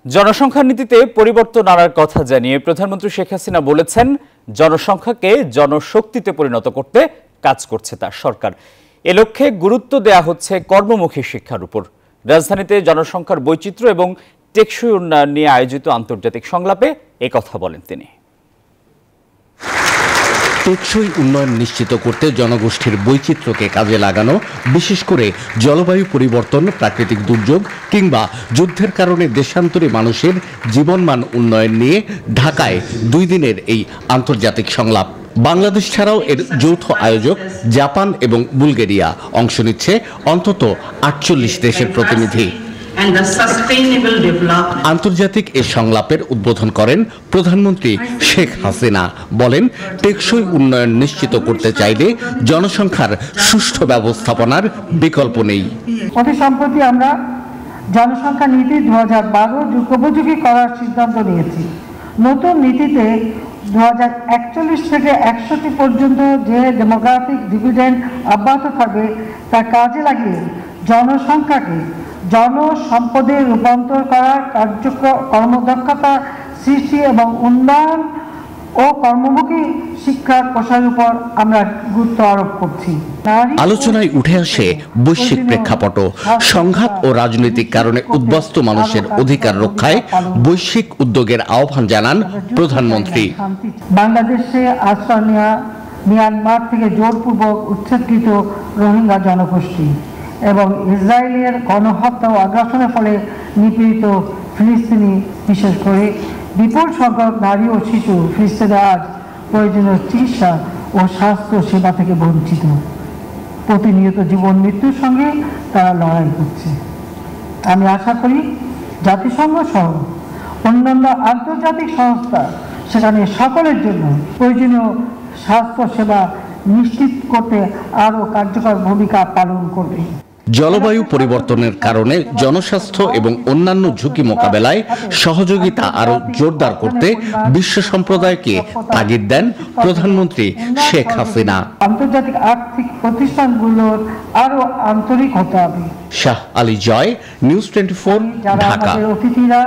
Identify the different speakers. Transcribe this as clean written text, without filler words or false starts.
Speaker 1: জনসংখ্যা নীতিতে পরিবর্তন আনার কথা জানিয়ে প্রধানমন্ত্রী শেখ হাসিনা বলেছেন, জনসংখ্যাকে জনশক্তিতে পরিণত করতে কাজ করছে তার সরকার। এ লক্ষ্যে গুরুত্ব দেয়া হচ্ছে কর্মমুখী শিক্ষার উপর। রাজধানীতে জনসংখ্যার বৈচিত্র্য এবং টেকসই উন্নয়ন নিয়ে আয়োজিত আন্তর্জাতিক সংলাপে একথা বলেন তিনি।
Speaker 2: টেকসই উন্নয়ন নিশ্চিত করতে জনগোষ্ঠীর বৈচিত্র্যকে কাজে লাগানো, বিশেষ করে জলবায়ু পরিবর্তন, প্রাকৃতিক দুর্যোগ কিংবা যুদ্ধের কারণে দেশান্তরী মানুষের জীবনমান উন্নয়ন নিয়ে ঢাকায় 2 দিনের এই আন্তর্জাতিক সংলাপ। বাংলাদেশ ছাড়াও এর যৌথ আয়োজক জাপান এবং বুলগেরিয়া। অংশ নিচ্ছে অন্তত 48 দেশের প্রতিনিধি। আন্তর্জাতিক এ সংলাপের উদ্বোধন করেন প্রধানমন্ত্রী শেখ হাসিনা। বলেন, টেকসই উন্নয়ন নিশ্চিত করতে চাইলে জনসংখ্যার সুষ্ঠু ব্যবস্থাপনার বিকল্প নেই।
Speaker 3: অতি সম্প্রতি আমরা জনসংখ্যা নীতি 2012 যুগোপযোগী করার সিদ্ধান্ত নিয়েছি। নতুন নীতিতে 2041 থেকে 61 পর্যন্ত যে ডেমোগ্রাফিক ডিভিডেন্ড অব্যাহত থাকবে তা কাজে লাগিয়ে জনসংখ্যাকে জনসম্পদে রূপান্তর করার কর্মদক্ষতা সৃষ্টি এবং উন্নয়ন ও কর্মমুখী শিক্ষার প্রসারের উপর আমরা গুরুত্ব আরোপ করছি।
Speaker 2: আলোচনায় উঠে আসে বৈশ্বিক প্রেক্ষাপট, সংঘাত ও রাজনৈতিক কারণে উদ্বাস্তু মানুষের অধিকার রক্ষায় বৈশ্বিক উদ্যোগের আহ্বান জানান প্রধানমন্ত্রী।
Speaker 3: বাংলাদেশে আশ্রয় নেওয়া মিয়ানমার থেকে জোরপূর্বক উচ্ছেদকৃত রোহিঙ্গা জনগোষ্ঠী এবং ইসরায়েলের গণহত্যা ও আগ্রাসনের ফলে নিপীড়িত ফিলিস্তিনি, বিশেষ করে বিপুল সংখ্যক নারী ও শিশু ফিলিস্তিনে আজ প্রয়োজনীয় চিকিৎসা ও স্বাস্থ্য সেবা থেকে বঞ্চিত। প্রতিনিয়ত জীবন মৃত্যুর সঙ্গে তারা লড়াই করছে। আমি আশা করি জাতিসংঘ সহ অন্যান্য আন্তর্জাতিক সংস্থা সেখানে সকলের জন্য প্রয়োজনীয় স্বাস্থ্য সেবা নিশ্চিত করতে আরও কার্যকর ভূমিকা পালন করবে।
Speaker 2: জলবায়ু পরিবর্তনের কারণে জনস্বাস্থ্য এবং অন্যান্য ঝুঁকি মোকাবেলায় সহযোগিতা আরও জোরদার করতে বিশ্ব সম্প্রদায়কে তাগিদ দেন প্রধানমন্ত্রী শেখ হাসিনা।
Speaker 3: আন্তর্জাতিক আর্থিক প্রতিষ্ঠানগুলোর আরও আন্তরিক হতে হবে।
Speaker 2: শাহ আলী জয়, নিউজ 24, ঢাকা।